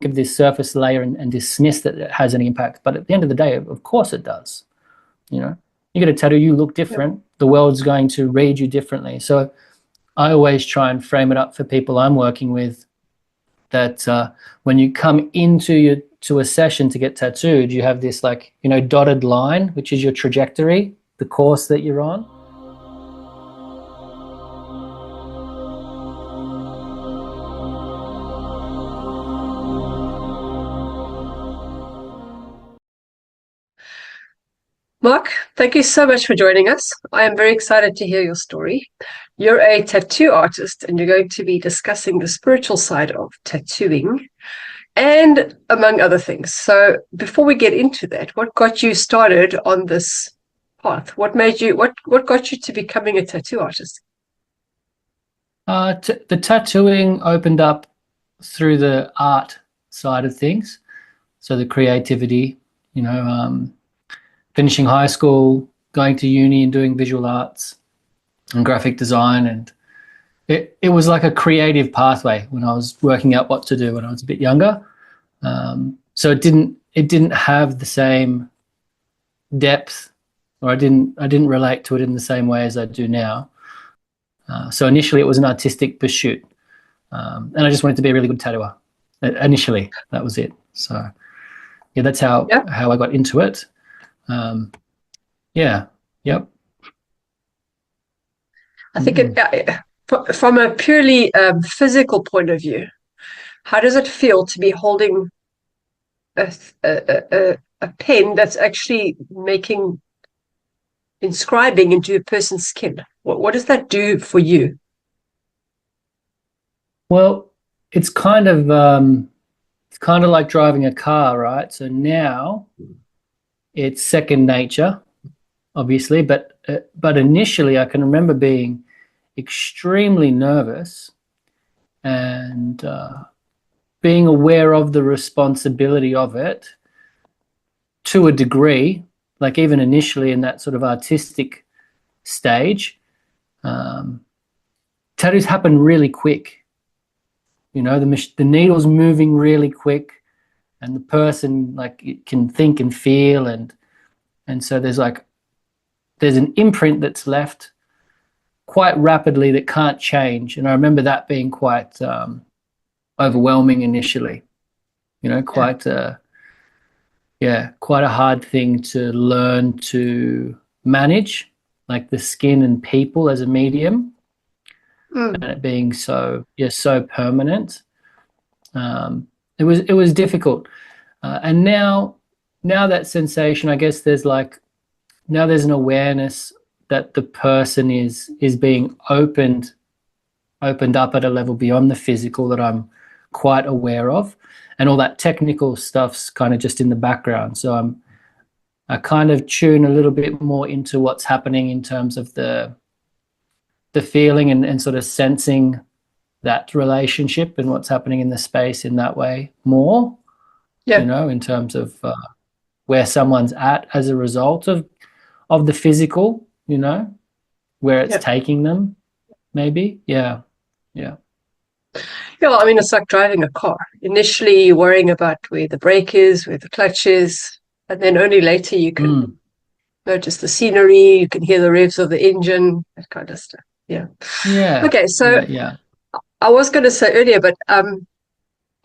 of this surface layer and dismiss that it has any impact. But at the end of the day, of course it does. You know, you get a tattoo, you look different. The world's going to read you differently. So I always try and frame it up for people I'm working with that when you come to a session to get tattooed, you have this like, you know, dotted line, which is your trajectory, the course that you're on. Mark, thank you so much for joining us. I am very excited to hear your story. You're a tattoo artist and you're going to be discussing the spiritual side of tattooing and among other things. So before we get into that, what got you started on this path? What got you to becoming a tattoo artist? The tattooing opened up through the art side of things. So the creativity, you know, finishing high school, going to uni and doing visual arts and graphic design. And it was like a creative pathway when I was working out what to do when I was a bit younger. So it didn't have the same depth, or I didn't relate to it in the same way as I do now. So initially it was an artistic pursuit. And I just wanted to be a really good tattooer. Initially, that was it. So yeah, that's how I got into it. Yep. I think from a purely physical point of view, how does it feel to be holding a pen that's actually inscribing into a person's skin? What does that do for you? Well, it's kind of like driving a car, right? So now it's second nature, obviously, but initially I can remember being extremely nervous and being aware of the responsibility of it to a degree, like even initially in that sort of artistic stage. Tattoos happen really quick, you know, the needle's moving really quick, and the person like it can think and feel, and so there's an imprint that's left quite rapidly that can't change. And I remember that being quite overwhelming initially, you know, quite a hard thing to learn to manage, like the skin and people as a medium, and it being so permanent. It was difficult. And now that sensation, I guess there's an awareness that the person is being opened up at a level beyond the physical that I'm quite aware of, and all that technical stuff's kind of just in the background. So I kind of tune a little bit more into what's happening in terms of the feeling and sort of sensing that relationship and what's happening in the space in that way more, you know, in terms of where someone's at as a result of the physical, you know, where it's taking them, maybe. Yeah. Well, I mean, it's like driving a car. Initially, you're worrying about where the brake is, where the clutch is, and then only later you can notice the scenery, you can hear the revs of the engine, that kind of stuff. Yeah. Okay, so I was going to say earlier, but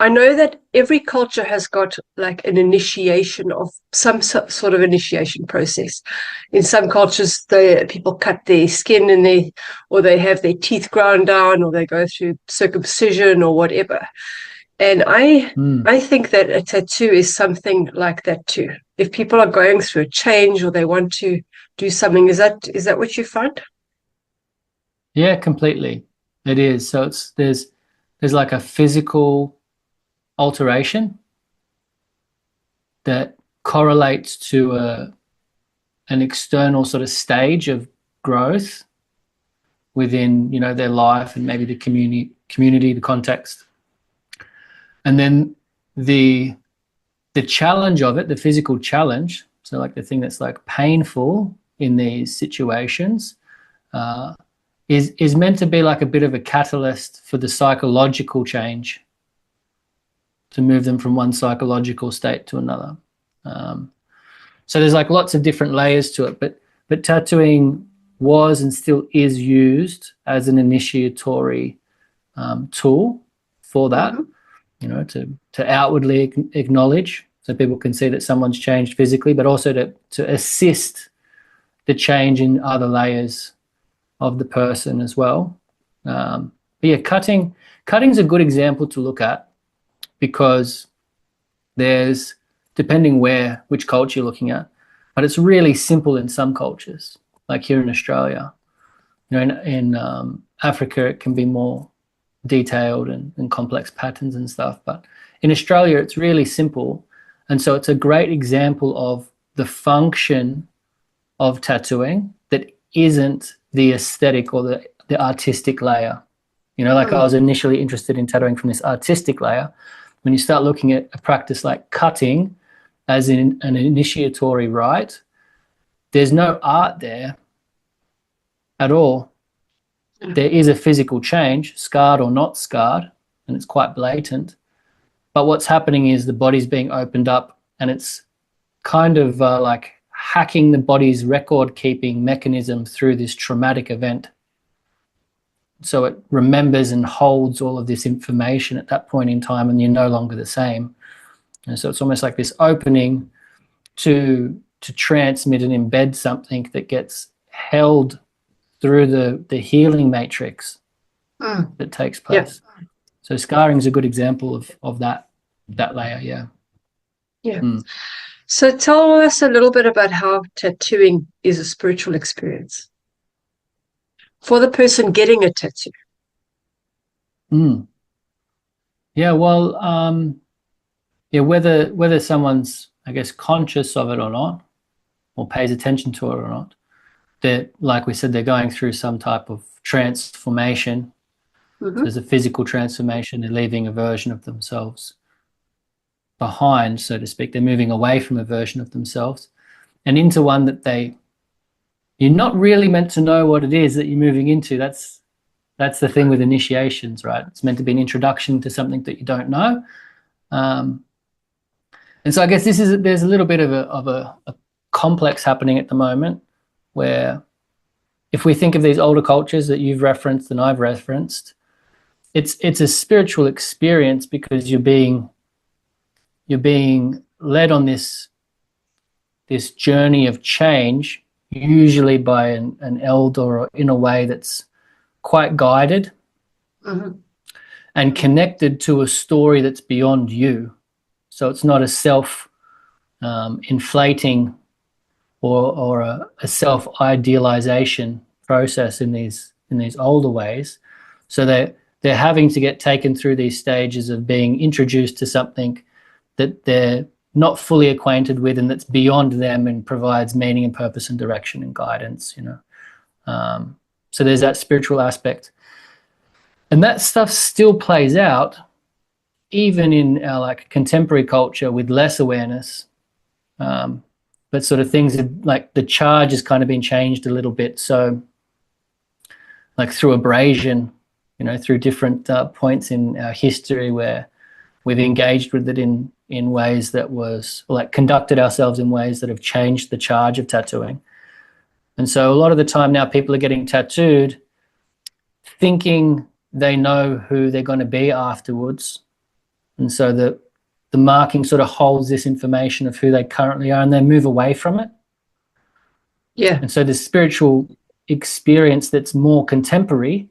I know that every culture has got like an initiation of some sort of initiation process. In some cultures, people cut their skin or they have their teeth ground down, or they go through circumcision or whatever. And I think that a tattoo is something like that too. If people are going through a change or they want to do something, is that what you find? Yeah, completely. It is. So there's like a physical alteration that correlates to an external sort of stage of growth within, you know, their life and maybe the community, the context. And then the challenge of it, the physical challenge, so like the thing that's like painful in these situations, is meant to be like a bit of a catalyst for the psychological change move them from one psychological state to another. So there's like lots of different layers to it, but tattooing was and still is used as an initiatory tool for that, you know, to outwardly acknowledge, so people can see that someone's changed physically, but also to assist the change in other layers of the person as well. But yeah, cutting's a good example to look at, because there's, depending which culture you're looking at, but it's really simple in some cultures, like here in Australia. You know, in Africa, it can be more detailed and complex patterns and stuff, but in Australia, it's really simple. And so it's a great example of the function of tattooing that isn't the aesthetic or the artistic layer. You know, like I was initially interested in tattooing from this artistic layer. When you start looking at a practice like cutting as in an initiatory rite, there's no art there at all. There is a physical change, scarred or not scarred, and it's quite blatant. But what's happening is the body's being opened up, and it's kind of like hacking the body's record-keeping mechanism through this traumatic event. So it remembers and holds all of this information at that point in time, and you're no longer the same. And so it's almost like this opening to transmit and embed something that gets held through the healing matrix that takes place. Yeah. So scarring is a good example of that layer. Yeah. Yeah. So tell us a little bit about how tattooing is a spiritual experience for the person getting a tattoo. Yeah, well, whether someone's, I guess, conscious of it or not, or pays attention to it or not, that, like we said, they're going through some type of transformation. So there's a physical transformation. They're leaving a version of themselves behind, so to speak. They're moving away from a version of themselves and into one that you're not really meant to know what it is that you're moving into. That's the thing with initiations, right? It's meant to be an introduction to something that you don't know. And so I guess there's a little bit of a complex happening at the moment, where if we think of these older cultures that you've referenced and I've referenced, it's a spiritual experience, because you're being led on this journey of change, usually by an elder, or in a way that's quite guided and connected to a story that's beyond you. So it's not a self-inflating or a self-idealization process in these older ways. So they're having to get taken through these stages of being introduced to something that they're not fully acquainted with, and that's beyond them and provides meaning and purpose and direction and guidance, you know. So there's that spiritual aspect. And that stuff still plays out even in our like contemporary culture with less awareness. But sort of things like the charge has kind of been changed a little bit. So like through abrasion, you know, through different points in our history where we've engaged with it in ways that was like conducted ourselves in ways that have changed the charge of tattooing. And so a lot of the time now people are getting tattooed thinking they know who they're going to be afterwards. And so the marking sort of holds this information of who they currently are, and they move away from it. Yeah. And so the spiritual experience that's more contemporary,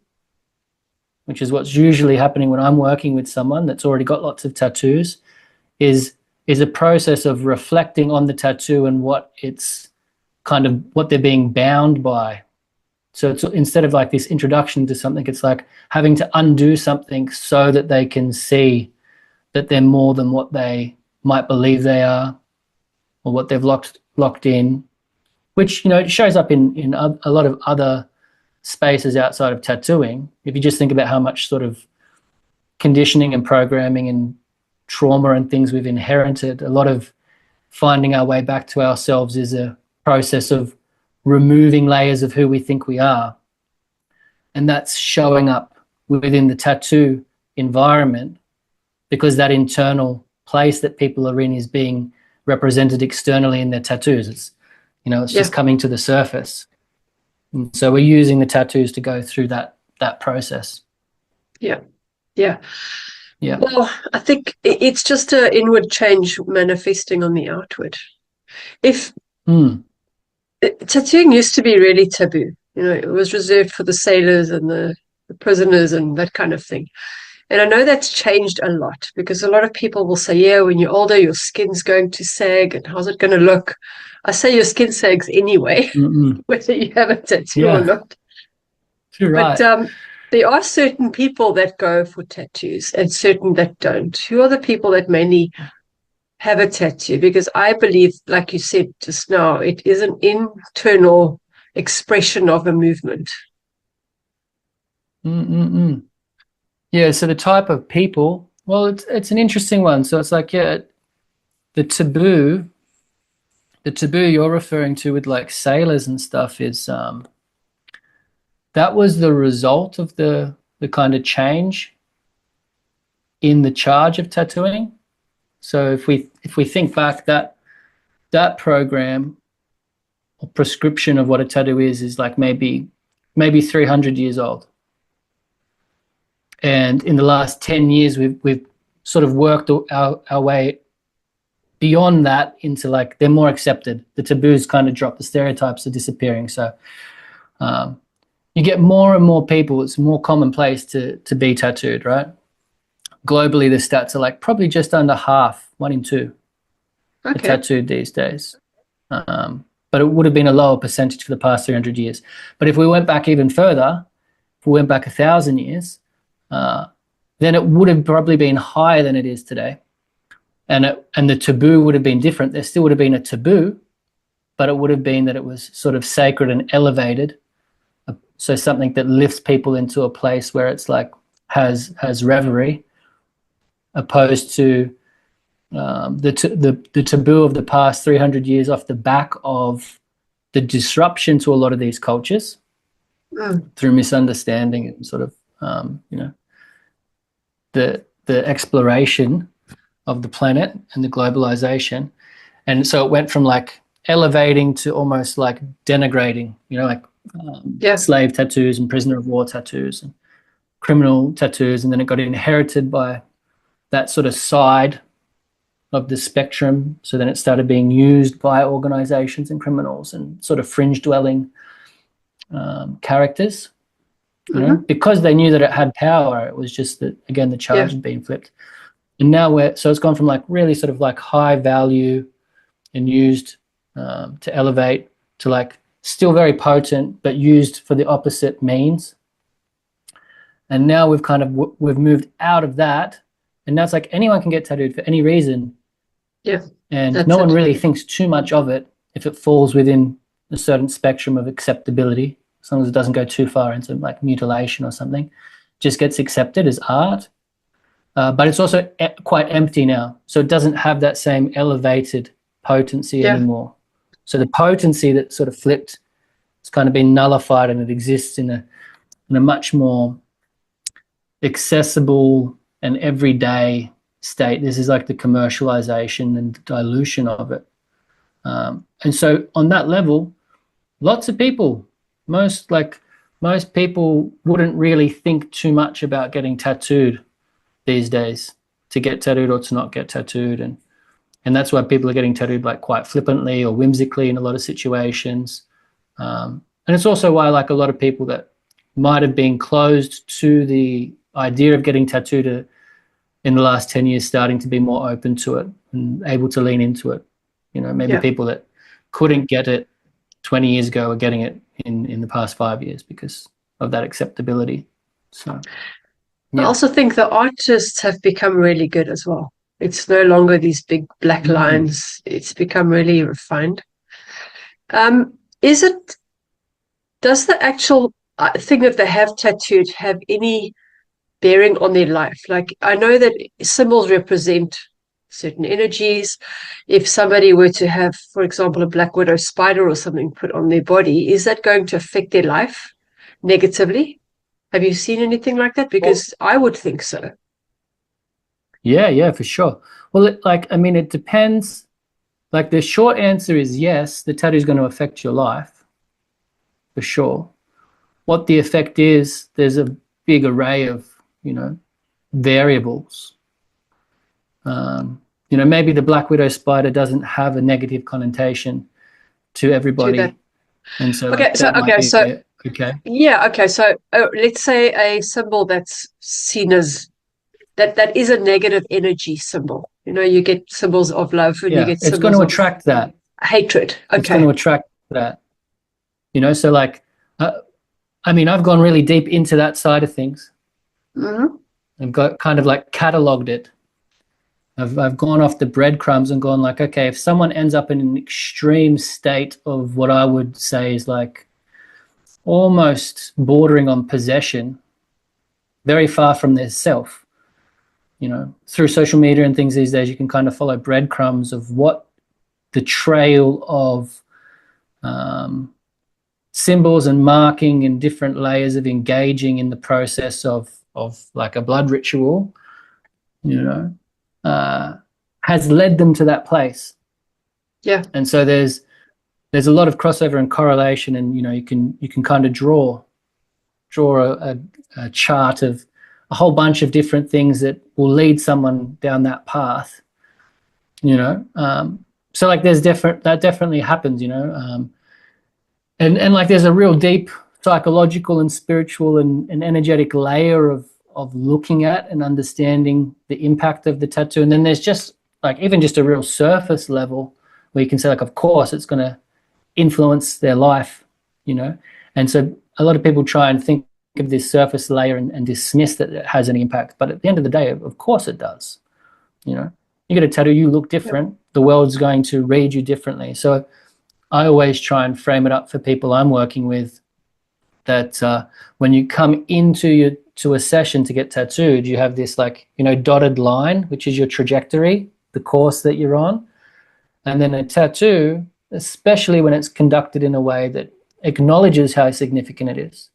which is what's usually happening when I'm working with someone that's already got lots of tattoos, is a process of reflecting on the tattoo and what it's kind of what they're being bound by. So it's instead of like this introduction to something, it's like having to undo something so that they can see that they're more than what they might believe they are, or what they've locked in, which, you know, it shows up in a lot of other spaces outside of tattooing. If you just think about how much sort of conditioning and programming and trauma and things we've inherited, a lot of finding our way back to ourselves is a process of removing layers of who we think we are. And that's showing up within the tattoo environment, because that internal place that people are in is being represented externally in their tattoos. It's, it's just coming to the surface. And so we're using the tattoos to go through that process. Yeah. Well, I think it's just an inward change manifesting on the outward. If tattooing used to be really taboo, it was reserved for the sailors and the prisoners and that kind of thing. And I know that's changed a lot, because a lot of people will say, yeah, when you're older, your skin's going to sag, and how's it going to look? I say your skin sags anyway, whether you have a tattoo or not. You're right. But there are certain people that go for tattoos and certain that don't. Who are the people that mainly have a tattoo? Because I believe, like you said just now, it is an internal expression of a movement. Yeah, so the type of people, well, it's an interesting one. So it's like, the taboo you're referring to with like sailors and stuff is that was the result of the kind of change in the charge of tattooing. So if we think back, that program or prescription of what a tattoo is like maybe 300 years old. And in the last 10 years, we've sort of worked our way beyond that into like they're more accepted. The taboos kind of drop, the stereotypes are disappearing. So you get more and more people. It's more commonplace to be tattooed, right? Globally, the stats are like probably just under half, 1 in 2, are tattooed these days. But it would have been a lower percentage for the past 300 years. But if we went back even further, if we went back 1,000 years, then it would have probably been higher than it is today. And the taboo would have been different. There still would have been a taboo, but it would have been that it was sort of sacred and elevated. So something that lifts people into a place where it's like has reverie, opposed to the taboo of the past 300 years off the back of the disruption to a lot of these cultures through misunderstanding and sort of the exploration of the planet and the globalization. And so it went from like elevating to almost like denigrating, like slave tattoos and prisoner of war tattoos and criminal tattoos. And then it got inherited by that sort of side of the spectrum. So then it started being used by organizations and criminals and sort of fringe dwelling characters, because they knew that it had power. It was just that, again, the charge had been flipped. And now so it's gone from like really sort of like high value and used to elevate to like still very potent, but used for the opposite means. And now we've moved out of that. And now it's like anyone can get tattooed for any reason. Yeah. And no one really thinks too much of it if it falls within a certain spectrum of acceptability, as long as it doesn't go too far into like mutilation or something. Just gets accepted as art. But it's also quite empty now. So it doesn't have that same elevated potency anymore. So the potency that sort of flipped, it's kind of been nullified, and it exists in a much more accessible and everyday state. This is like the commercialization and dilution of it. And so on that level, lots of people, most people wouldn't really think too much about getting tattooed these days, to get tattooed or to not get tattooed. And that's why people are getting tattooed like quite flippantly or whimsically in a lot of situations. And it's also why like a lot of people that might have been closed to the idea of getting tattooed in the last 10 years starting to be more open to it and able to lean into it. Maybe people that couldn't get it 20 years ago are getting it in the past 5 years because of that acceptability. So I also think the artists have become really good as well. It's no longer these big black lines. It's become really refined. Does the actual thing that they have tattooed have any bearing on their life? Like, I know that symbols represent certain energies. If somebody were to have, for example, a black widow spider or something put on their body, is that going to affect their life negatively? Have you seen anything like that? Because I would think so. Yeah, for sure. Well, I mean, it depends. Like the short answer is yes, the tattoo is going to affect your life for sure. What the effect is, there's a big array of, variables. Maybe the black widow spider doesn't have a negative connotation to to that. everybody, and so Okay, like that might be okay. yeah, okay, so let's say a symbol that's seen as that is a negative energy symbol. You get symbols of love and you Yeah, get it's going symbols to of attract that. hatred. It's going Okay. to attract that. So like, I mean, I've gone really deep into that side of things. Mm-hmm. I've got kind of like cataloged it. I've gone off the breadcrumbs and gone like, okay, if someone ends up in an extreme state of what I would say is like almost bordering on possession, very far from their self, through social media and things these days, you can kind of follow breadcrumbs of what the trail of symbols and marking and different layers of engaging in the process of like a blood ritual, uh, has led them to that place. Yeah. And so there's a lot of crossover and correlation, and you can kind of draw a chart of a whole bunch of different things that will lead someone down that path. So like that definitely happens. And like there's a real deep psychological and spiritual and energetic layer of looking at and understanding the impact of the tattoo. And then there's just like even just a real surface level where you can say like, of course it's going to influence their life, and so a lot of people try and think of this surface layer and dismiss that it has any impact, but at the end of the day, of course it does. You get a tattoo, you look different, the world's going to read you differently. So I always try and frame it up for people I'm working with that when you come to a session to get tattooed, you have this like dotted line, which is your trajectory, the course that you're on. And then a tattoo, especially when it's conducted in a way that acknowledges how significant it is.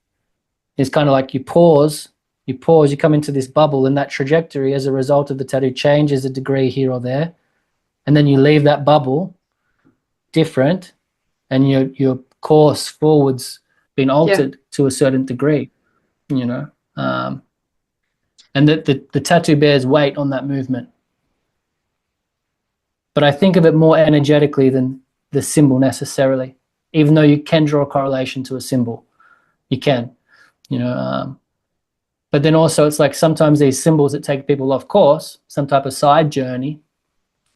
It's kind of like you pause, you come into this bubble, and that trajectory as a result of the tattoo changes a degree here or there. And then you leave that bubble different, and your course forwards been altered to a certain degree, and the tattoo bears weight on that movement. But I think of it more energetically than the symbol necessarily, even though you can draw a correlation to a symbol. You can, but then also it's like sometimes these symbols that take people off course, some type of side journey,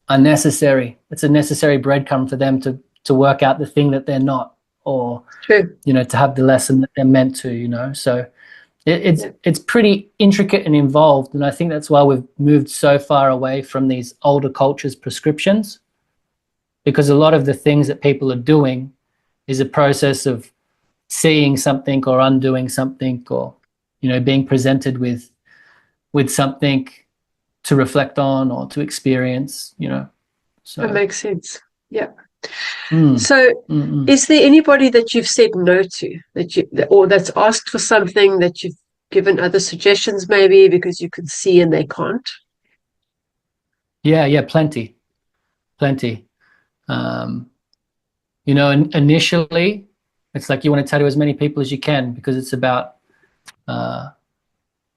are necessary. It's a necessary breadcrumb for them to work out the thing that they're not, or True. to have the lesson that they're meant to. So it's pretty intricate and involved, and I think that's why we've moved so far away from these older cultures' prescriptions, because a lot of the things that people are doing is a process of seeing something or undoing something, or being presented with something to reflect on or to experience. So That makes sense. Yeah. mm, So is there anybody that you've said no to, or that's asked for something that you've given other suggestions maybe because you can see and they can't? yeah, plenty. Initially it's like you want to tattoo as many people as you can because it's about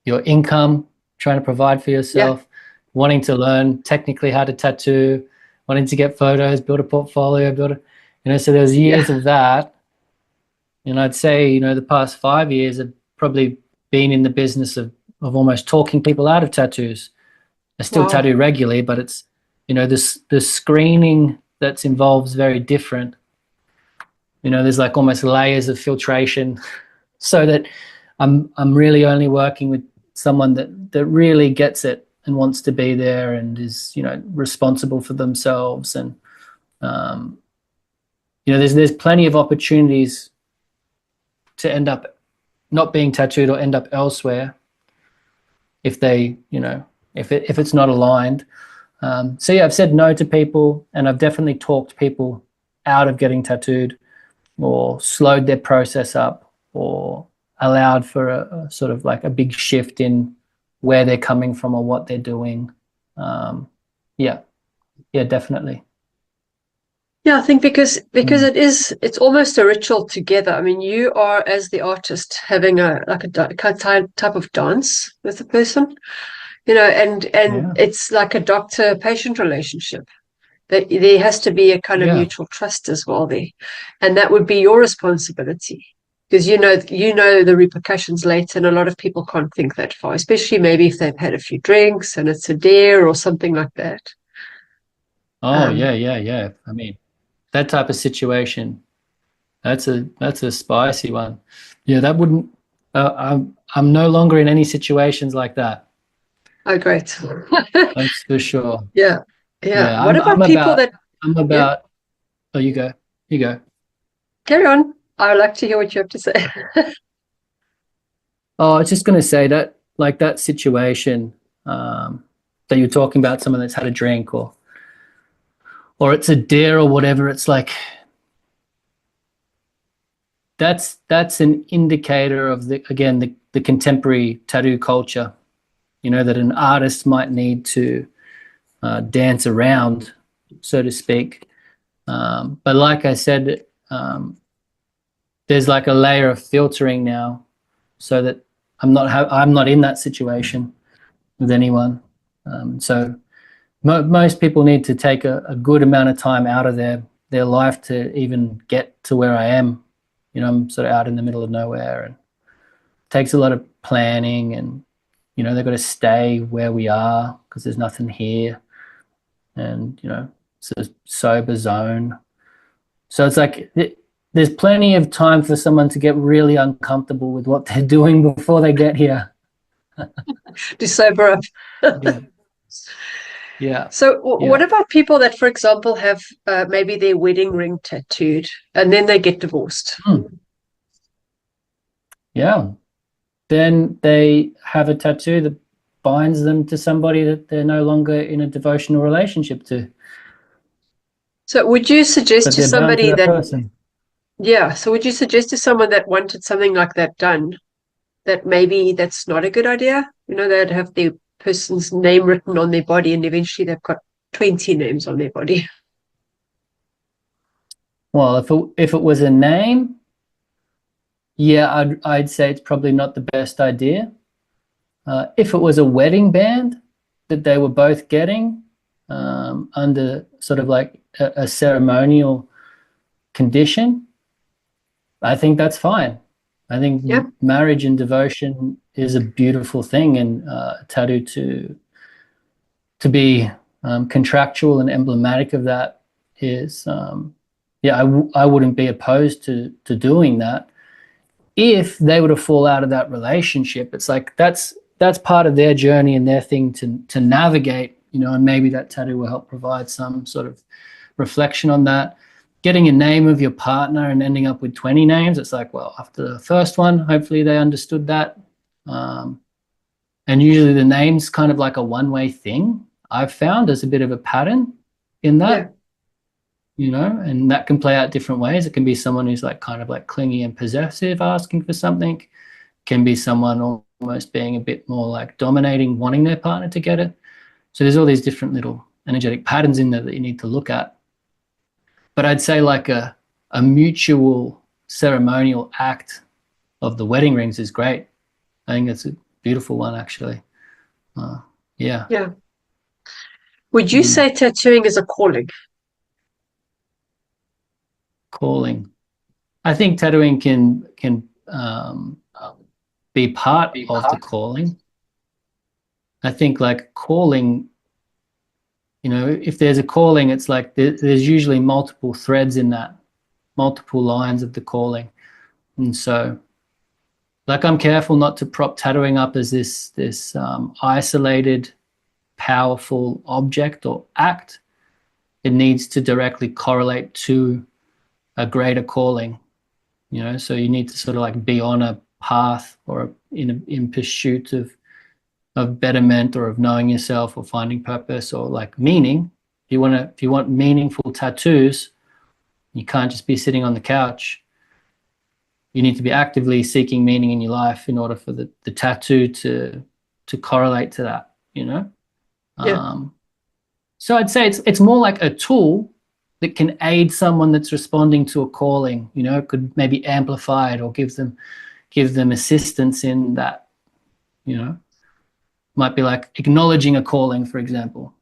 your income, trying to provide for yourself, wanting to learn technically how to tattoo, wanting to get photos, build a portfolio, so there's years of that. And I'd say, the past 5 years have probably been in the business of almost talking people out of tattoos. I still tattoo regularly, but it's, the screening that's involved is very different. There's like almost layers of filtration so that I'm really only working with someone that really gets it and wants to be there and is, responsible for themselves. And, there's plenty of opportunities to end up not being tattooed or end up elsewhere if they, if it's not aligned. So yeah, I've said no to people, and I've definitely talked people out of getting tattooed, or slowed their process up, or allowed for a sort of like a big shift in where they're coming from or what they're doing. Yeah, yeah, definitely. Yeah, I think because it's almost a ritual together. I mean, you are as the artist having a type of dance with the person, and Yeah, it's like a doctor-patient relationship. That there has to be a kind of yeah. mutual trust as well there, and that would be your responsibility because you know the repercussions later, and a lot of people can't think that far, especially maybe if they've had a few drinks and it's a dare or something like that. Oh, Um, yeah, yeah, yeah. I mean, that type of situation, that's a spicy one. Yeah, that wouldn't. I'm no longer in any situations like that. oh, great. That's for sure. Yeah. Yeah. Yeah, What I'm about people about that, I'm yeah, about. Oh, you go. You go. carry on. I would like to hear what you have to say. Oh, I was just going to say that, like that situation um, that you're talking about, someone that's had a drink or it's a dare or whatever. It's like that's an indicator of the contemporary tattoo culture. You know that an artist might need to dance around, so to speak. But like I said, there's like a layer of filtering now, so that I'm not in that situation with anyone. So most people need to take a good amount of time out of their life to even get to where I am. You know, I'm sort of out in the middle of nowhere, and it takes a lot of planning, and they've got to stay where we are because there's nothing here, and it's a sober zone. So it's like there's plenty of time for someone to get really uncomfortable with what they're doing before they get here. To sober up. Yeah, yeah, So, what yeah. about people that, for example, have maybe their wedding ring tattooed and then they get divorced? Hmm. Yeah. Then they have a tattoo that binds them to somebody that they're no longer in a devotional relationship to, So, would you suggest but to they're bound to somebody that that, person. yeah, so would you suggest to someone that wanted something like that done that maybe that's not a good idea? They'd have their person's name written on their body and eventually they've got 20 names on their body. Well, if it was a name, yeah, I'd say it's probably not the best idea. If it was a wedding band that they were both getting under sort of like a ceremonial condition, I think that's fine. I Yeah, think marriage and devotion is a beautiful thing, and tattoo to be contractual and emblematic of that is, yeah, I wouldn't be opposed to doing that. If they were to fall out of that relationship, it's like that's part of their journey and their thing to navigate, and maybe that tattoo will help provide some sort of reflection on that. Getting a name of your partner and ending up with 20 names, it's like, well, after the first one, hopefully they understood that. Um, and usually the name's kind of like a one-way thing. I've found there's a bit of a pattern in yeah, that, and that can play out different ways. It can be someone who's like kind of like clingy and possessive, asking for something. It can be someone almost being a bit more like dominating, wanting their partner to get it. So there's all these different little energetic patterns in there that you need to look at. But I'd say like a mutual ceremonial act of the wedding rings is great. I think it's a beautiful one, actually. Uh, yeah. yeah. Would you Mm. say tattooing is a calling? Calling. I think tattooing can be part of the calling. I think like calling, if there's a calling, it's like there's usually multiple threads in that, multiple lines of the calling. And so like I'm careful not to prop tattooing up as this isolated, powerful object or act. It needs to directly correlate to a greater calling, so you need to sort of like be on a path or in pursuit of betterment or of knowing yourself or finding purpose or like meaning. If you want meaningful tattoos, you can't just be sitting on the couch. You need to be actively seeking meaning in your life in order for the tattoo to correlate to that. Yeah. So I'd say it's more like a tool that can aid someone that's responding to a calling. It could maybe amplify it or give them assistance in that. Might be like acknowledging a calling, for example.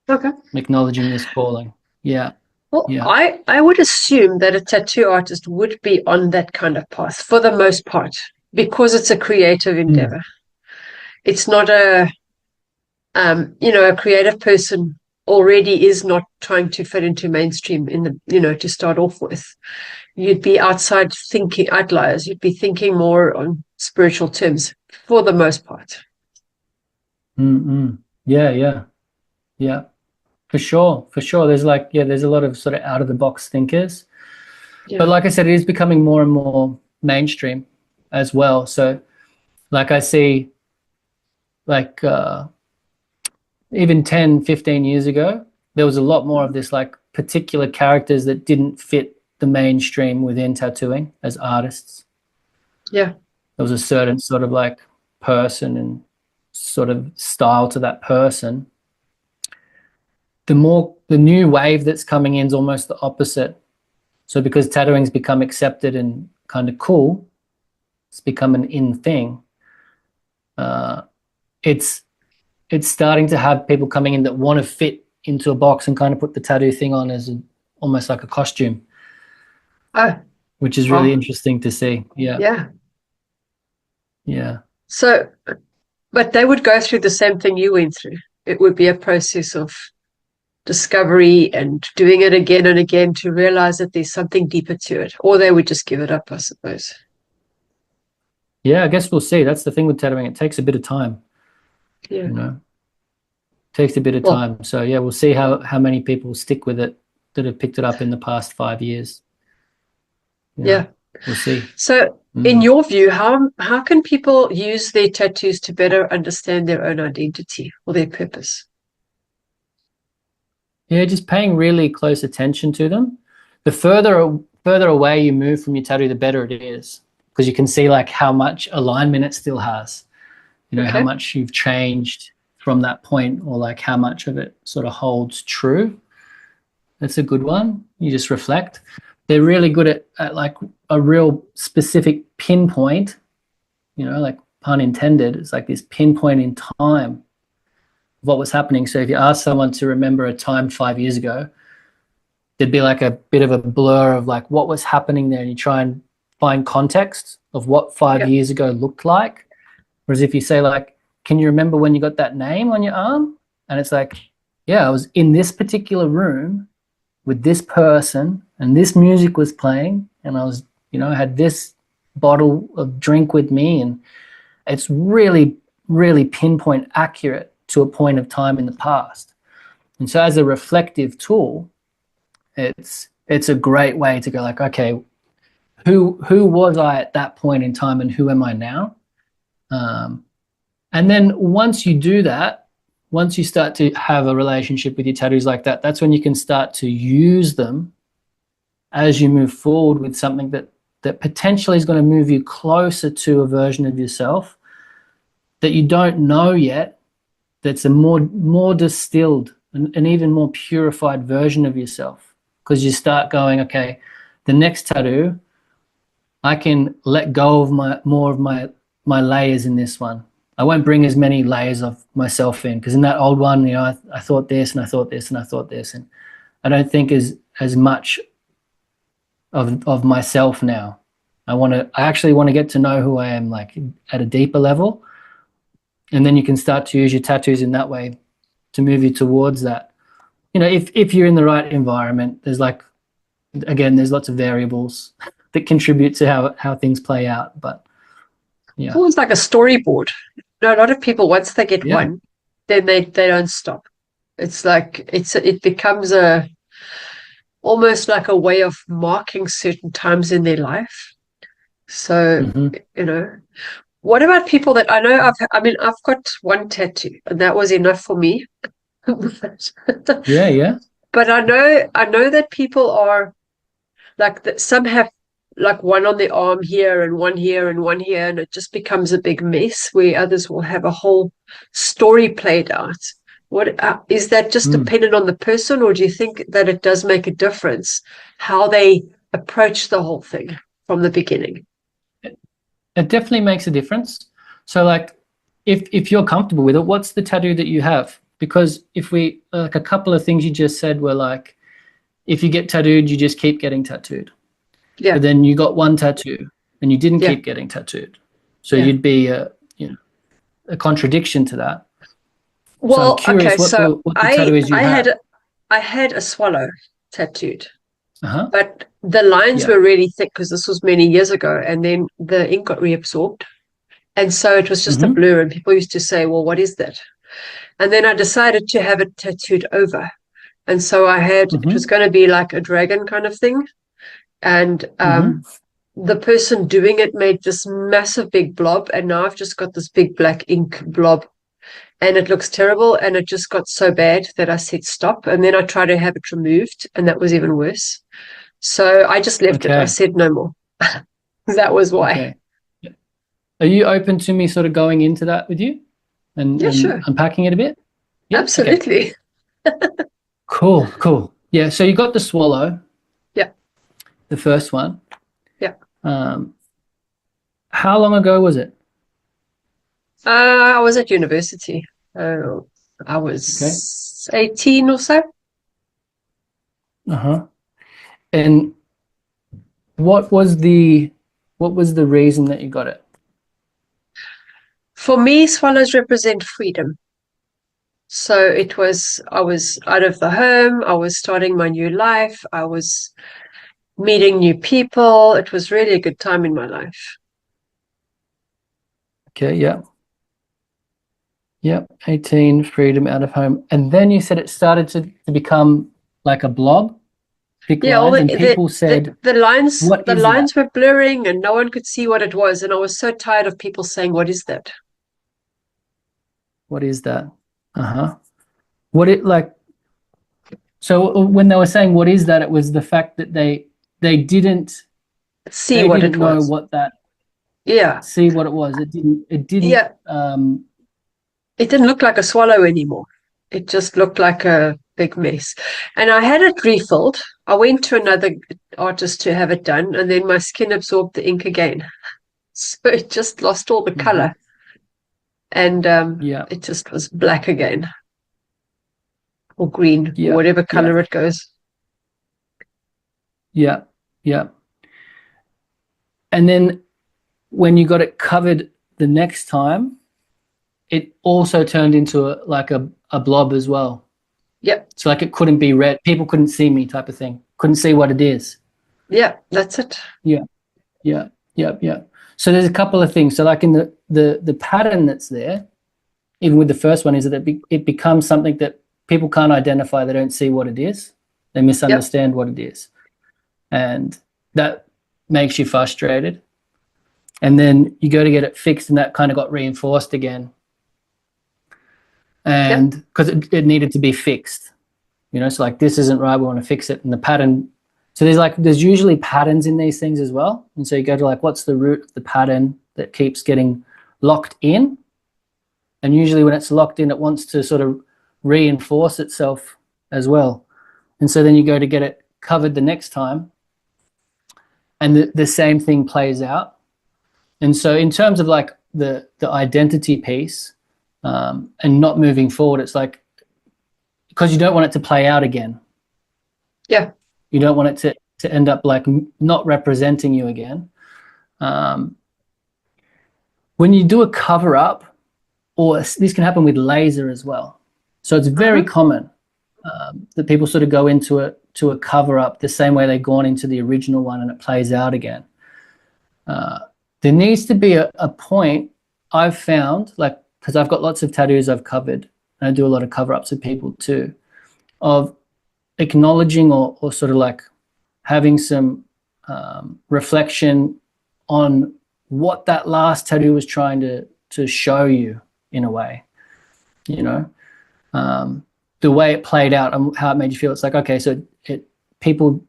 Okay. Acknowledging this calling. Yeah. Well, Yeah. I would assume that a tattoo artist would be on that kind of path for the most part because it's a creative endeavor. It's not a creative person already is not trying to fit into mainstream to start off with. You'd be outside thinking outliers. You'd be thinking more on spiritual terms for the most part. Yeah, yeah, yeah. For sure, for sure. There's a lot of sort of out of the box thinkers. But Yeah. like I said, it is becoming more and more mainstream as well. So like I see like even 10, 15 years ago, there was a lot more of this like particular characters that didn't fit the mainstream within tattooing as artists. Yeah. There was a certain sort of like person and sort of style to that person. The new wave that's coming in is almost the opposite. So because tattooing's become accepted and kind of cool, it's become an in thing. Uh, it's it's starting to have people coming in that want to fit into a box and kind of put the tattoo thing on as almost like a costume, Oh, which is really wow. interesting to see. Yeah, Yeah. yeah, So, but they would go through the same thing you went through. It would be a process of discovery and doing it again and again to realize that there's something deeper to it, or they would just give it up, I suppose. yeah. I guess we'll see. That's the thing with tattooing; it takes a bit of time. Yeah. You know, it takes a bit of Well, time. So yeah, we'll see how many people stick with it that have picked it up in the past 5 years. yeah. We'll see. So, in Mm. your view, how can people use their tattoos to better understand their own identity or their purpose? Yeah, just paying really close attention to them. The further away you move from your tattoo, the better it is because you can see like how much alignment it still has. How Okay. much you've changed from that point, or like how much of it sort of holds true. That's a good one. You just reflect. They're really good at like a real specific pinpoint. Like pun intended. It's like this pinpoint in time of what was happening. So if you ask someone to remember a time 5 years ago, there'd be like a bit of a blur of like what was happening there, and you try and find context of what five Yeah. years ago looked like. Whereas if you say like, can you remember when you got that name on your arm? And it's like, yeah, I was in this particular room with this person and this music was playing and I was, I had this bottle of drink with me, and it's really, really pinpoint accurate to a point of time in the past. And so as a reflective tool, it's a great way to go like, okay, who was I at that point in time and who am I now? And then once you do that, once you start to have a relationship with your tattoos like that, that's when you can start to use them as you move forward with something that potentially is going to move you closer to a version of yourself that you don't know yet, that's a more distilled and even more purified version of yourself. Because you start going, okay, the next tattoo, I can let go of more of my layers in this one. I won't bring as many layers of myself in, because in that old one, I thought this and I thought this and I thought this, and I don't think as much of myself now. I actually want to get to know who I am like at a deeper level, and then you can start to use your tattoos in that way to move you towards that. If you're in the right environment, there's lots of variables that contribute to how things play out, but It's yeah. almost like a storyboard. A lot of people, once they get Yeah. one, then they don't stop. It's like it becomes almost like a way of marking certain times in their life. So, Mm-hmm. what about people that I know? I've got one tattoo, and that was enough for me. Yeah, yeah. But I know that people are like that. Some have like one on the arm here and one here and one here, and it just becomes a big mess. Where others will have a whole story played out, What is that just dependent on the person, or do you think that it does make a difference how they approach the whole thing from the beginning? It definitely makes a difference. So like if you're comfortable with it, what's the tattoo that you have? Because if we like a couple of things you just said were like, if you get tattooed, you just keep getting tattooed. Yeah. But then you got one tattoo and you didn't Yeah. keep getting tattooed. So Yeah. you'd be a contradiction to that. So I'm Well, okay, curious what so the tattoo is you have. I had a swallow tattooed, Uh-huh. but the lines Yeah. were really thick because this was many years ago, and then the ink got reabsorbed. And so it was just a Mm-hmm. blur, and people used to say, well, what is that? And then I decided to have it tattooed over. And so it was Mm-hmm. going to be like a dragon kind of thing. And Mm-hmm. the person doing it made this massive big blob. And now I've just got this big black ink blob, and it looks terrible. And it just got so bad that I said stop. And then I tried to have it removed, and that was even worse. So I just left it. I Okay. said no more. That was why. Okay. Yeah. Are you open to me sort of going into that with you Yeah, and sure. unpacking it a bit? Yeah. Okay. Absolutely. Cool. Cool. Yeah. So you got the swallow, Yeah. the first one. Yeah. Um, how long ago was it? I was at university. I Okay. was 18 or so. Uh-huh. And what was the reason that you got it? For me, swallows represent freedom. So I was out of the home. I was starting my new life. I was meeting new people. It was really a good time in my life. Okay, yeah. Yep, 18, freedom, out of home. And then you said it started to become like a blob, thick Yeah, all lines, and people said, what the is that? lines were blurring and no one could see what it was. And I was so tired of people saying, what is that? What is that? Uh-huh. What it like, so when they were saying what is that, it was the fact that they didn't See what it know was. what that Yeah. see what it was. It didn't Yeah. It didn't look like a swallow anymore. It just looked like a big mess. And I had it refilled. I went to another artist to have it done, and then my skin absorbed the ink again. So it just lost all the color. And yeah, it just was black again, or green, or yeah, whatever yeah, color it goes. yeah, yeah. And then when you got it covered the next time, it also turned into a blob as well. Yep. So like it couldn't be read. People couldn't see me type of thing. Couldn't see what it is. Yeah, that's it. Yeah, yeah, yeah, yeah. So there's a couple of things. So like in the pattern that's there, even with the first one, is that it becomes something that people can't identify. They don't see what it is. They Yep. misunderstand what it is. And that makes you frustrated. And then you go to get it fixed and that kind of got reinforced again. And Yep. because it needed to be fixed, so like this isn't right, we want to fix it. And the pattern, so there's usually patterns in these things as well. And so you go to like, what's the root of the pattern that keeps getting locked in? And usually when it's locked in, it wants to sort of reinforce itself as well. And so then you go to get it covered the next time and the same thing plays out. And so in terms of like the identity piece, and not moving forward, it's like, because you don't want it to play out again. Yeah. You don't want it to end up like not representing you again. When you do a cover up, or this can happen with laser as well. So it's very common that people sort of go into a cover up the same way they've gone into the original one and it plays out again. There needs to be a point I've found, like, because I've got lots of tattoos I've covered, and I do a lot of cover-ups of people too, of acknowledging or sort of like having some reflection on what that last tattoo was trying to show you in a way, the way it played out and how it made you feel. It's like, okay, so people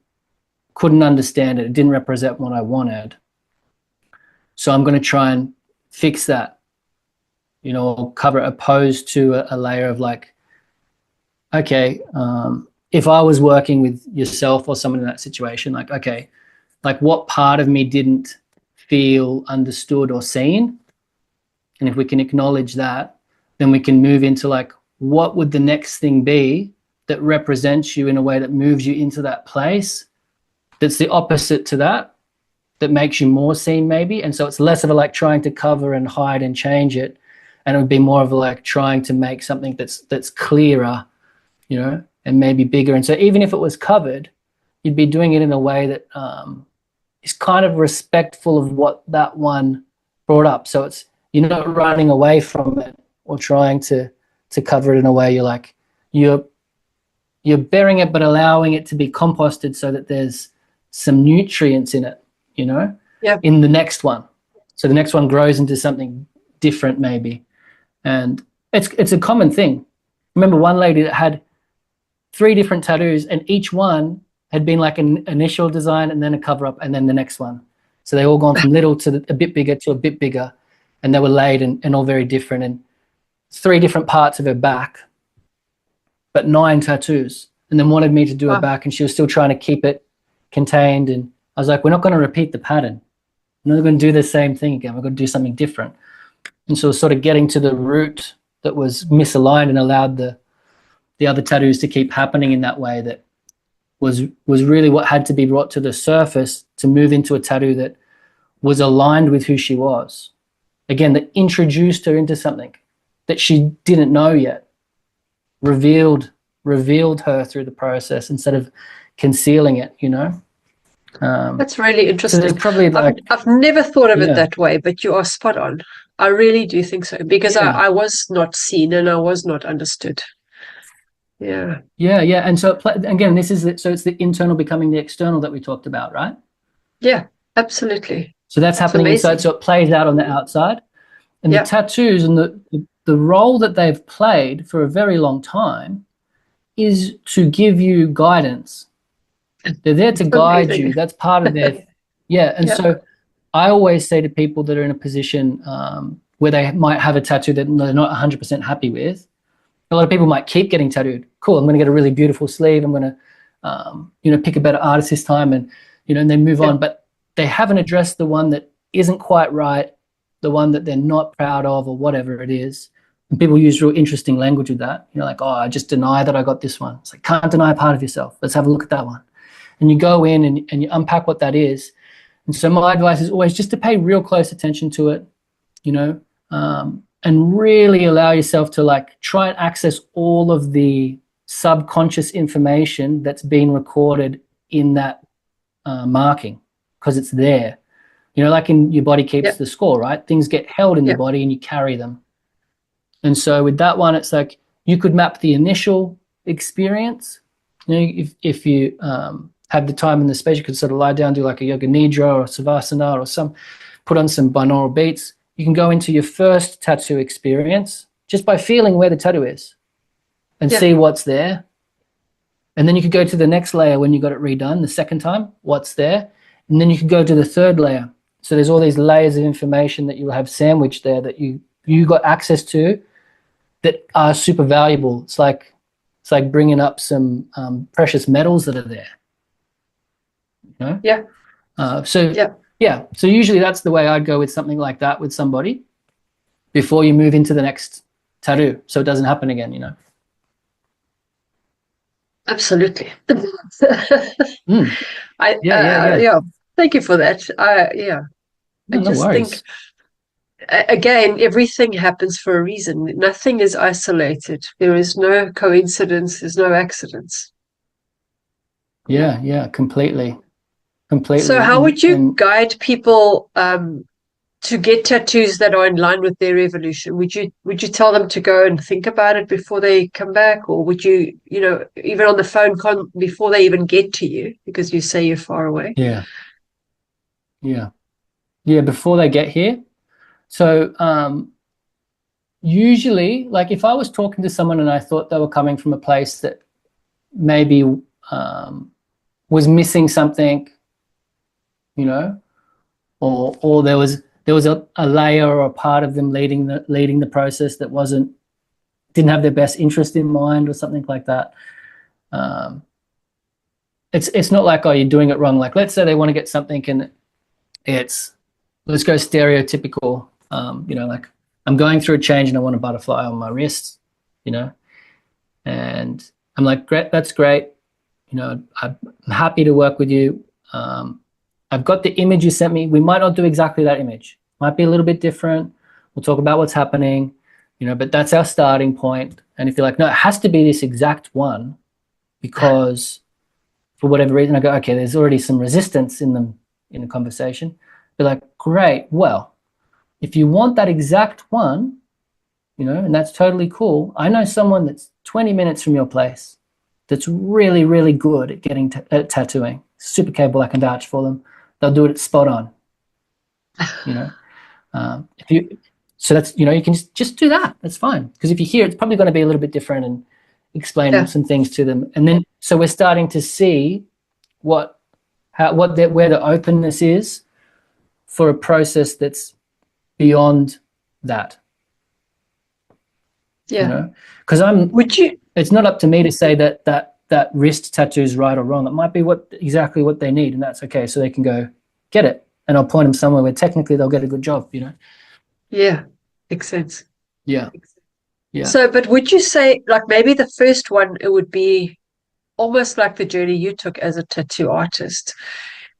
couldn't understand it. It didn't represent what I wanted. So I'm going to try and fix that, or cover it, opposed to a layer of like okay, if I was working with yourself or someone in that situation, like, okay, like what part of me didn't feel understood or seen? And if we can acknowledge that, then we can move into like, what would the next thing be that represents you in a way that moves you into that place that's the opposite to that, that makes you more seen maybe. And so it's less of a like trying to cover and hide and change it. And it would be more of a like trying to make something that's clearer, you know, and maybe bigger. And so even if it was covered, you'd be doing it in a way that is kind of respectful of what that one brought up. So it's, you're not running away from it or trying to cover it in a way. You're like, you're bearing it, but allowing it to be composted so that there's some nutrients in it, you know, in the next one. So the next one grows into something different maybe. And it's a common thing. Remember one lady that had 3 different tattoos, and each one had been like an initial design and then a cover up and then the next one. So they all gone from little to a bit bigger to a bit bigger, and they were laid and all very different. And 3 different parts of her back, but 9 tattoos, and then wanted me to do her back, and she was still trying to keep it contained. And I was like, we're not going to repeat the pattern. We're not going to do the same thing again. We're going to do something different. And so sort of getting to the root that was misaligned and allowed the other tattoos to keep happening in that way, that was really what had to be brought to the surface to move into a tattoo that was aligned with who she was. Again, that introduced her into something that she didn't know yet, revealed her through the process instead of concealing it, you know. That's really interesting. So probably like, I've never thought of it that way, but you are spot on. I really do think so, because I was not seen and I was not understood. Yeah. And so again, this is so it's the internal becoming the external that we talked about, right? Yeah, absolutely. So that's happening inside, so it plays out on the outside. And the tattoos and the role that they've played for a very long time is to give you guidance. They're there to guide you. That's part of their So I always say to people that are in a position where they might have a tattoo that they're not 100% happy with, a lot of people might keep getting tattooed. Cool, I'm going to get a really beautiful sleeve. I'm going to, pick a better artist this time, and and then move on. But they haven't addressed the one that isn't quite right, the one that they're not proud of, or whatever it is. And people use real interesting language with that. Like, oh, I just deny that I got this one. It's like, can't deny a part of yourself. Let's have a look at that one. And you go in and you unpack what that is. And so my advice is always just to pay real close attention to it, and really allow yourself to like try and access all of the subconscious information that's been recorded in that marking, because it's there. Like in your body keeps the score, right? Things get held in the body and you carry them. And so with that one, it's like you could map the initial experience. If you have the time and the space, you could sort of lie down, do like a yoga nidra or savasana or put on some binaural beats. You can go into your first tattoo experience just by feeling where the tattoo is and see what's there. And then you could go to the next layer when you got it redone the second time, what's there. And then you could go to the third layer. So there's all these layers of information that you'll have sandwiched there that you got access to that are super valuable. It's like bringing up some precious metals that are there. So usually that's the way I'd go with something like that with somebody before you move into the next tattoo, so it doesn't happen again. Absolutely. Yeah. Thank you for that. I just think, again, everything happens for a reason. Nothing is isolated. There is no coincidence. There's no accidents. Yeah, completely. So how would you guide people to get tattoos that are in line with their evolution? Would you tell them to go and think about it before they come back, or would you, even on the phone before they even get to you, because you say you're far away? Yeah, before they get here. So usually, like if I was talking to someone and I thought they were coming from a place that maybe was missing something, or there was a layer or a part of them leading the process that wasn't didn't have their best interest in mind or something like that. It's not like, oh, you're doing it wrong. Like, let's say they want to get something and it's, let's go stereotypical, like I'm going through a change and I want a butterfly on my wrist, and I'm like, great, that's great. I'm happy to work with you. I've got the image you sent me. We might not do exactly that image. Might be a little bit different. We'll talk about what's happening, but that's our starting point. And if you're like, no, it has to be this exact one because for whatever reason, I go, okay, there's already some resistance in the conversation. Be like, great. Well, if you want that exact one, and that's totally cool. I know someone that's 20 minutes from your place that's really, really good at getting at tattooing. Super capable. I can vouch for them. They'll do it spot on. So that's, you can just do that. That's fine. Because if you hear, it's probably going to be a little bit different, and explain some things to them. And then, so we're starting to see where the openness is for a process that's beyond that. Yeah. Because it's not up to me to say that wrist tattoo is right or wrong. It might be exactly what they need, and that's okay. So they can go get it, and I'll point them somewhere where technically they'll get a good job. Yeah, makes sense. Yeah. So, but would you say, like, maybe the first one, it would be almost like the journey you took as a tattoo artist.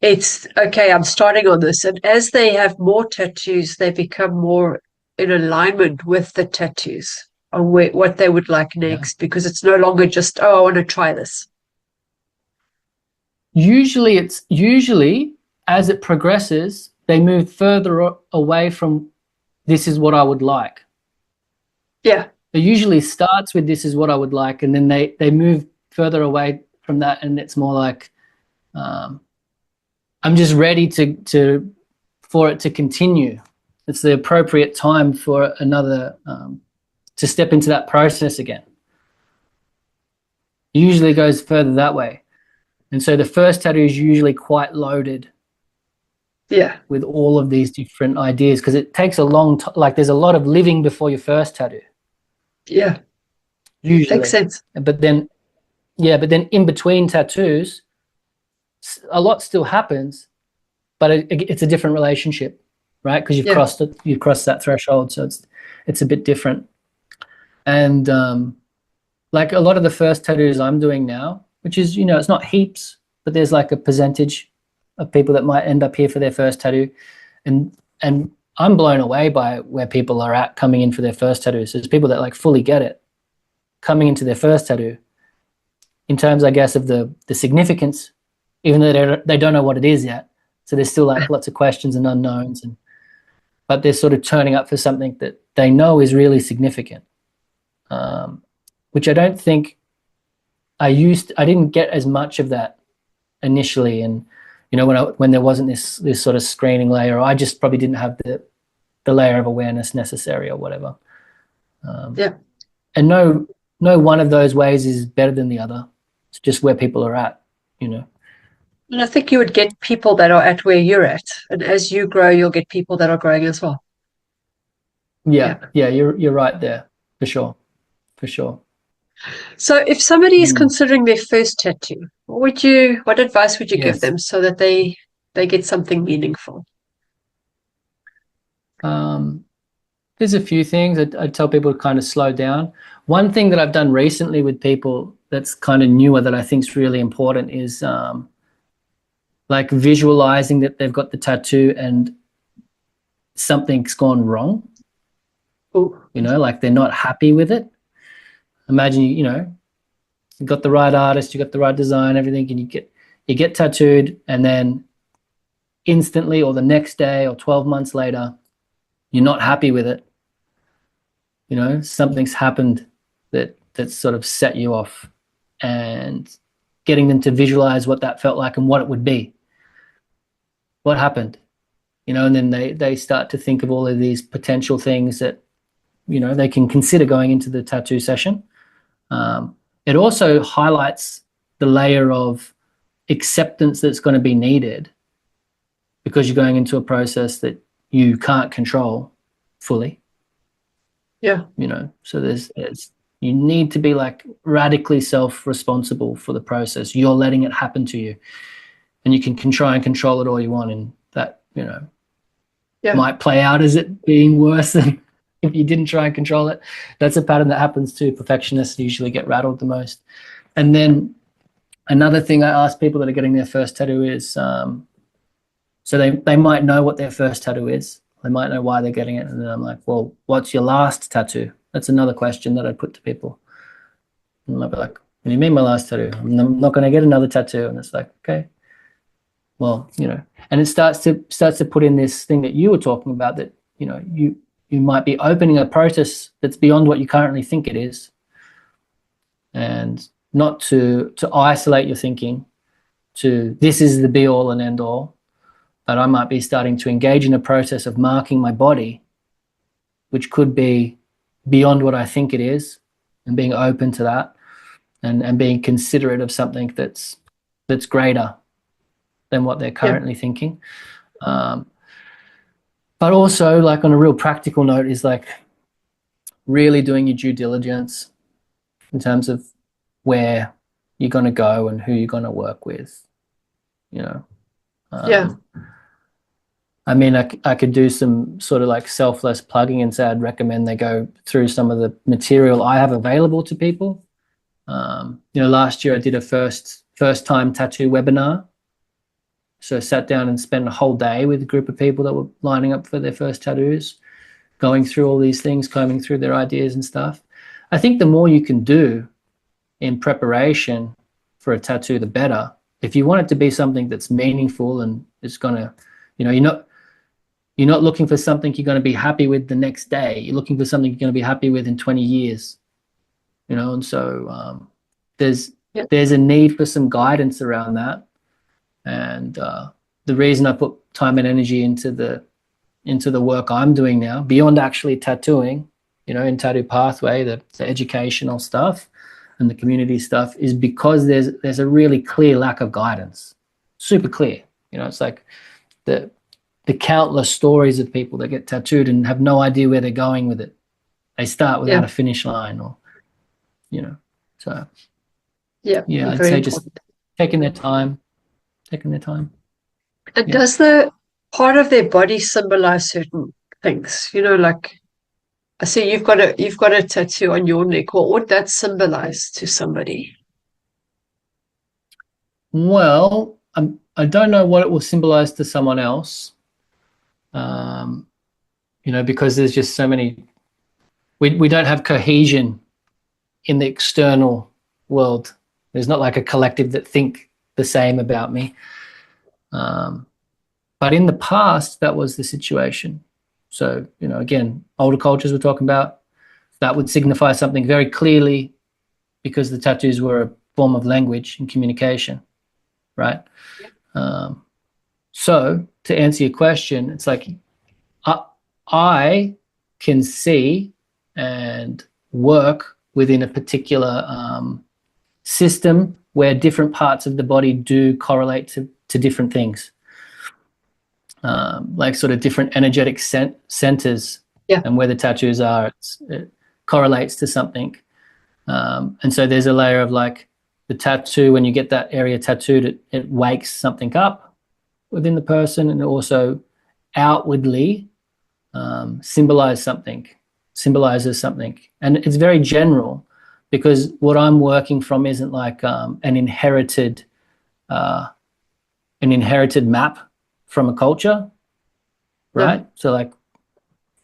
It's okay, I'm starting on this, and as they have more tattoos, they become more in alignment with the tattoos on what they would like next, because it's no longer just, oh, I want to try this. Usually as it progresses, they move further away from this is what I would like. Yeah. It usually starts with this is what I would like, and then they move further away from that, and it's more like I'm just ready for it to continue. It's the appropriate time for another to step into that process again. It usually goes further that way. And so the first tattoo is usually quite loaded with all of these different ideas, because it takes a long time. Like, there's a lot of living before your first tattoo. Yeah. Usually. Makes sense. But then in between tattoos, a lot still happens, but it's a different relationship, right? Because you've crossed that threshold, so it's a bit different. And like a lot of the first tattoos I'm doing now, which is, it's not heaps, but there's like a percentage of people that might end up here for their first tattoo, and I'm blown away by where people are at coming in for their first tattoos. There's people that like fully get it coming into their first tattoo, in terms, I guess, of the significance, even though they don't know what it is yet. So there's still like lots of questions and unknowns, but they're sort of turning up for something that they know is really significant, which I don't think I didn't get as much of that initially. And, when there wasn't this sort of screening layer, or I just probably didn't have the layer of awareness necessary or whatever. And no one of those ways is better than the other. It's just where people are at, And I think you would get people that are at where you're at. And as you grow, you'll get people that are growing as well. Yeah, you're right there, for sure. So if somebody is considering their first tattoo, what advice would you give them so that they get something meaningful? There's a few things I'd tell people to kind of slow down. One thing that I've done recently with people that's kind of newer that I think is really important is like visualizing that they've got the tattoo and something's gone wrong. Ooh. Like they're not happy with it. Imagine you got the right artist, you got the right design, everything, and you get tattooed, and then instantly, or the next day, or 12 months later, you're not happy with it. Something's happened that sort of set you off, and getting them to visualize what that felt like and what it would be. What happened? And then they start to think of all of these potential things that, they can consider going into the tattoo session. It also highlights the layer of acceptance that's going to be needed, because you're going into a process that you can't control fully. Yeah. So there's You need to be like radically self-responsible for the process. You're letting it happen to you, and you can try and control it all you want, and that, you know, might play out as it being worse than if you didn't try and control it. That's a pattern that happens too. Perfectionists usually get rattled the most. And then another thing I ask people that are getting their first tattoo is, so they might know what their first tattoo is. They might know why they're getting it. And then I'm like, well, what's your last tattoo? That's another question that I put to people. And they'll be like, what do you mean my last tattoo? I'm not going to get another tattoo. And it's like, okay, well, you know, and it starts to put in this thing that you were talking about, that, you know, you might be opening a process that's beyond what you currently think it is. And not to isolate your thinking to this is the be all and end all, but I might be starting to engage in a process of marking my body, which could be beyond what I think it is, and being open to that, and being considerate of something that's greater than what they're currently thinking. But also, like, on a real practical note, is like really doing your due diligence in terms of where you're going to go and who you're going to work with, you know. I mean, I could do some sort of like selfless plugging and say I'd recommend they go through some of the material I have available to people. You know, last year I did a first time tattoo webinar. So I sat down and spent a whole day with a group of people that were lining up for their first tattoos, going through all these things, combing through their ideas and stuff. I think the more you can do in preparation for a tattoo, the better. If you want it to be something that's meaningful and it's going to, you know, you're not looking for something you're going to be happy with the next day. You're looking for something you're going to be happy with in 20 years, you know. And so there's a need for some guidance around that. And the reason I put time and energy into the work I'm doing now, beyond actually tattooing, you know, in Tattoo Pathway, the educational stuff and the community stuff, is because there's a really clear lack of guidance, super clear. You know, it's like the countless stories of people that get tattooed and have no idea where they're going with it. They start without a finish line, or, you know, so I'd say just taking their time. And does the part of their body symbolize certain things? You know, like, I see you've got a tattoo on your neck. What would that symbolize to somebody? Well, I don't know what it will symbolize to someone else. You know, because there's just so many. We don't have cohesion in the external world. There's not like a collective that think the same about me. But in the past, that was the situation. So, you know, again, older cultures we're talking about, that would signify something very clearly, because the tattoos were a form of language and communication, right? So to answer your question, it's like I can see and work within a particular system where different parts of the body do correlate to different things, like sort of different energetic centers, and where the tattoos are, it correlates to something. And so there's a layer of like the tattoo, when you get that area tattooed, it wakes something up within the person, and also outwardly symbolizes something. And it's very general, because what I'm working from isn't like an inherited map from a culture, right? So like,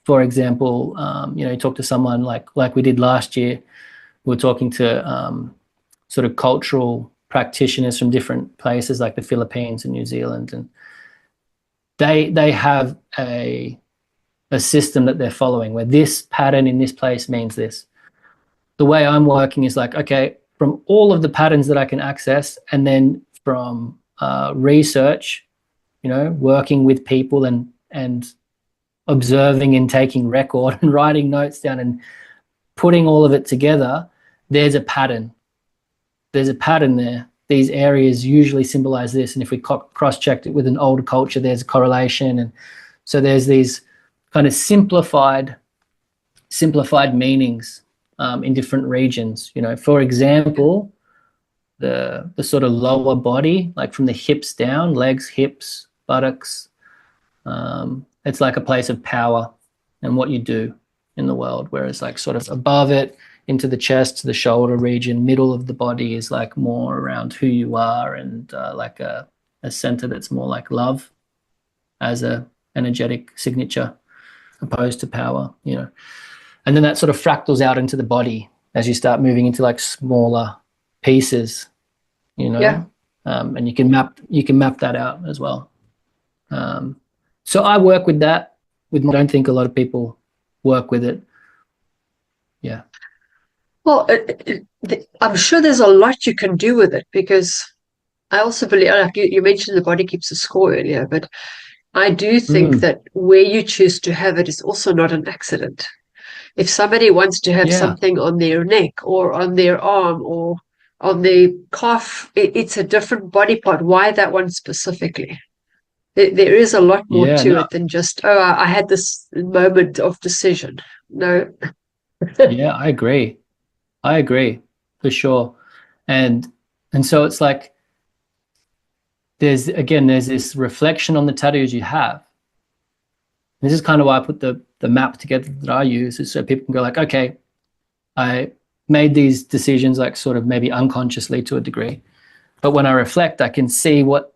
for example, you know, you talk to someone like we did last year. We were talking to sort of cultural practitioners from different places like the Philippines and New Zealand, and they have a system that they're following where this pattern in this place means this. The way I'm working is like, okay, from all of the patterns that I can access, and then from research, you know, working with people and observing and taking record and writing notes down and putting all of it together, there's a pattern. There's a pattern there. These areas usually symbolize this, and if we cross-checked it with an older culture, there's a correlation. And so there's these kind of simplified meanings in different regions. You know, for example, the sort of lower body, like from the hips down, legs, hips, buttocks, it's like a place of power and what you do in the world. Whereas like sort of above it, into the chest, the shoulder region, middle of the body is like more around who you are, and like a center that's more like love as a energetic signature opposed to power, you know. And then that sort of fractals out into the body as you start moving into like smaller pieces, you know. Yeah. And you can map that out as well. So I work with that. I don't think a lot of people work with it. Yeah. Well, I'm sure there's a lot you can do with it, because I also believe, like you mentioned, the body keeps a score earlier, but I do think that where you choose to have it is also not an accident. If somebody wants to have Yeah. something on their neck or on their arm or on their calf, it's a different body part. Why that one specifically? There is a lot more Yeah. to No. it than just, oh, I had this moment of decision. No. Yeah, I agree. I agree for sure. And so it's like there's this reflection on the tattoos you have. This is kind of why I put the map together that I use, is so people can go like, okay, I made these decisions like sort of maybe unconsciously to a degree, but when I reflect, I can see what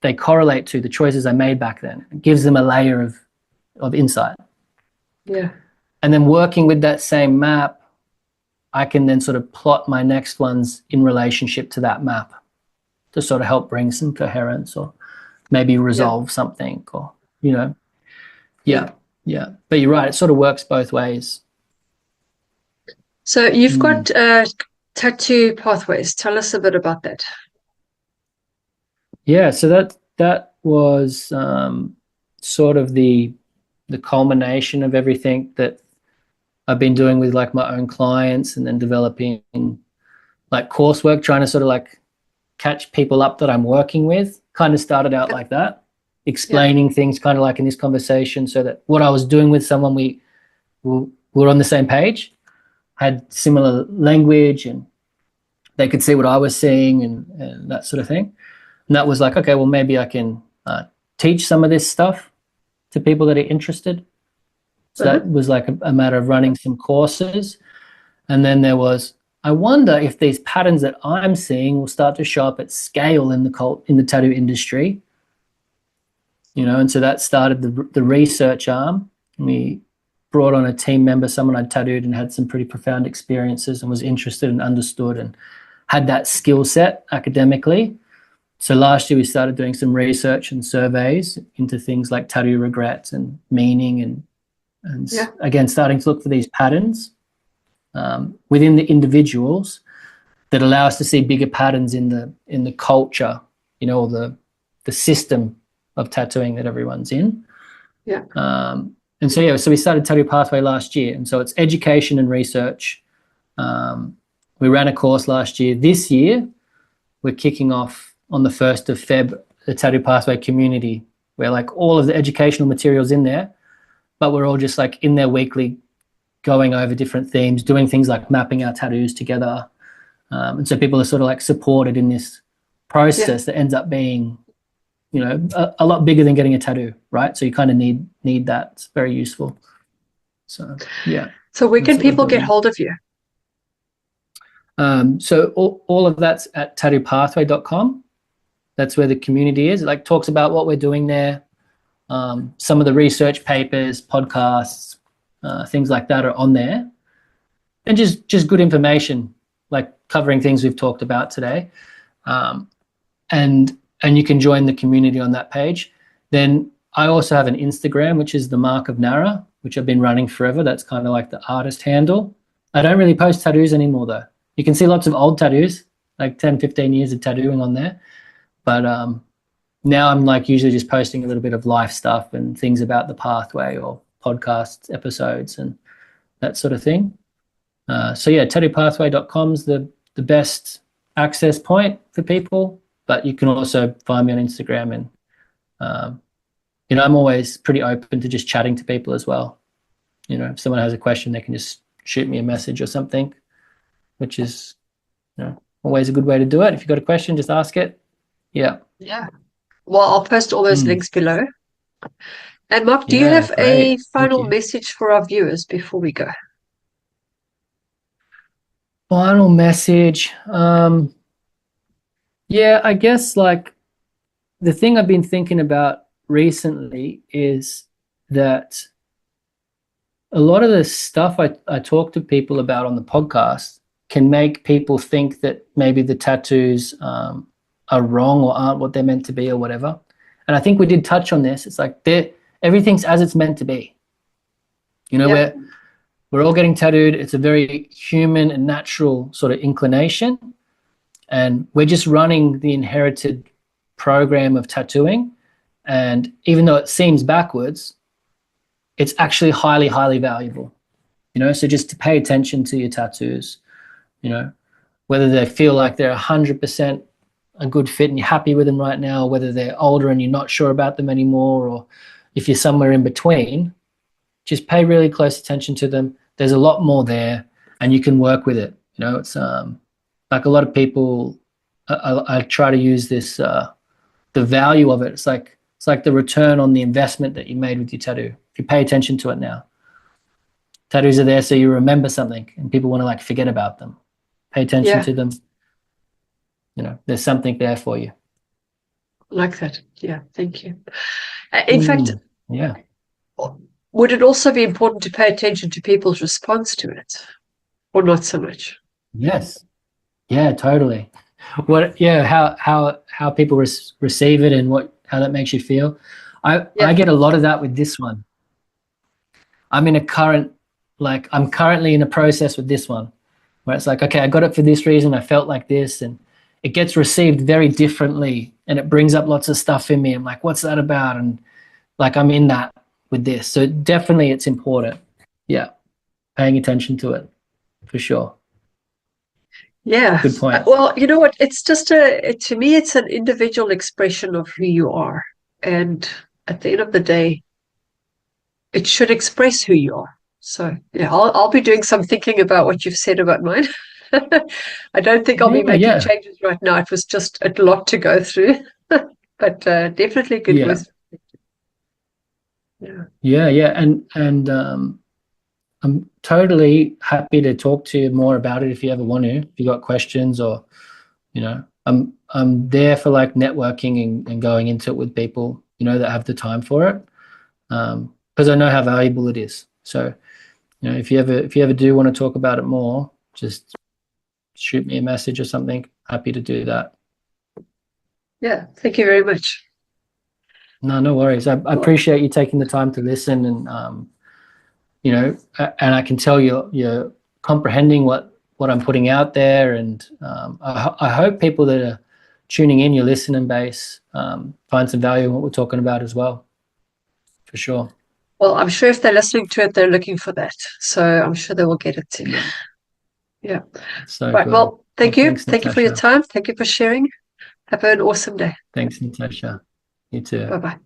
they correlate to the choices I made back then. It gives them a layer of insight. Yeah. And then working with that same map, I can then sort of plot my next ones in relationship to that map to sort of help bring some coherence or maybe resolve something, or, you know. Yeah. But you're right, it sort of works both ways. So you've got tattoo pathways. Tell us a bit about that. Yeah, so that was sort of the culmination of everything that I've been doing with like my own clients, and then developing like coursework, trying to sort of like catch people up that I'm working with. Kind of started out like that, explaining things kind of like in this conversation, so that what I was doing with someone, we were on the same page, had similar language, and they could see what I was seeing, and that sort of thing. And that was like, okay, well, maybe I can teach some of this stuff to people that are interested. So that was like a matter of running some courses. And then there was, I wonder if these patterns that I'm seeing will start to show up at scale in the tattoo industry. You know, and so that started the research arm. We brought on a team member, someone I'd tattooed and had some pretty profound experiences and was interested and understood and had that skill set academically. So last year we started doing some research and surveys into things like tattoo regrets and meaning, and again starting to look for these patterns within the individuals that allow us to see bigger patterns in the culture, you know, or the system of tattooing that everyone's in. And so we started Tattoo Pathway last year, and so it's education and research. We ran a course last year. This year we're kicking off on the 1st of Feb, the Tattoo Pathway community, where like all of the educational materials in there, but we're all just like in there weekly, going over different themes, doing things like mapping our tattoos together. And so people are sort of like supported in this process that ends up being, you know, a lot bigger than getting a tattoo, right? So you kind of need that. It's very useful. So, yeah. So where can people get hold of you? So all of that's at tattoopathway.com. That's where the community is. It like talks about what we're doing there. Some of the research papers, podcasts, things like that are on there. And just good information, like covering things we've talked about today. And you can join the community on that page. Then I also have an Instagram, which is the Mark of Nara, which I've been running forever. That's kind of like the artist handle. I don't really post tattoos anymore though. You can see lots of old tattoos, like 10, 15 years of tattooing on there. But now I'm like usually just posting a little bit of life stuff and things about the pathway or podcast episodes and that sort of thing. So yeah, tattoopathway.com's the best access point for people. But you can also find me on Instagram, and you know, I'm always pretty open to just chatting to people as well. You know, if someone has a question, they can just shoot me a message or something, which is, always a good way to do it. If you've got a question, just ask it. Yeah. Yeah. Well, I'll post all those links below. And Mark, do you have a final message for our viewers before we go? Final message. Yeah, I guess like the thing I've been thinking about recently is that a lot of the stuff I talk to people about on the podcast can make people think that maybe the tattoos are wrong or aren't what they're meant to be or whatever. And I think we did touch on this. It's like everything's as it's meant to be. We're all getting tattooed. It's a very human and natural sort of inclination. And we're just running the inherited program of tattooing. And even though it seems backwards, it's actually highly, highly valuable. So just to pay attention to your tattoos, whether they feel like they're 100% a good fit and you're happy with them right now, or whether they're older and you're not sure about them anymore, or if you're somewhere in between, just pay really close attention to them. There's a lot more there and you can work with it. It's like a lot of people, I try to use this, the value of it. It's like the return on the investment that you made with your tattoo. If you pay attention to it now, tattoos are there so you remember something and people want to like forget about them. Pay attention to them. There's something there for you. Like that. Yeah, thank you. In fact, yeah. Would it also be important to pay attention to people's response to it, or not so much? Yes. Yeah, totally. How people receive it and how that makes you feel. I get a lot of that with this one. I'm currently in a process with this one where it's like, okay, I got it for this reason. I felt like this, and it gets received very differently, and it brings up lots of stuff in me. I'm like, what's that about? And like, I'm in that with this. So definitely it's important. Yeah. Paying attention to it for sure. Yeah. Good point. Well, you know what? It's just to me, it's an individual expression of who you are. And at the end of the day, it should express who you are. So yeah, I'll be doing some thinking about what you've said about mine. I don't think I'll be making changes right now. It was just a lot to go through, but definitely good wisdom. Yeah. And I'm totally happy to talk to you more about it if you ever want to. If you got questions, or I'm there for like networking and going into it with people that have the time for it, because I know how valuable it is. So if you ever do want to talk about it more, just shoot me a message or something. Happy to do that. Yeah, thank you very much. No worries. I appreciate you taking the time to listen, and and I can tell you're comprehending what I'm putting out there, and I hope people that are tuning in, your listening base, find some value in what we're talking about as well, for sure. Well, I'm sure if they're listening to it, they're looking for that. So I'm sure they will get it too. Yeah. So right. Good. Well, thank you. Thanks, thank you for your time. Thank you for sharing. Have an awesome day. Thanks, Natasha. You too. Bye-bye.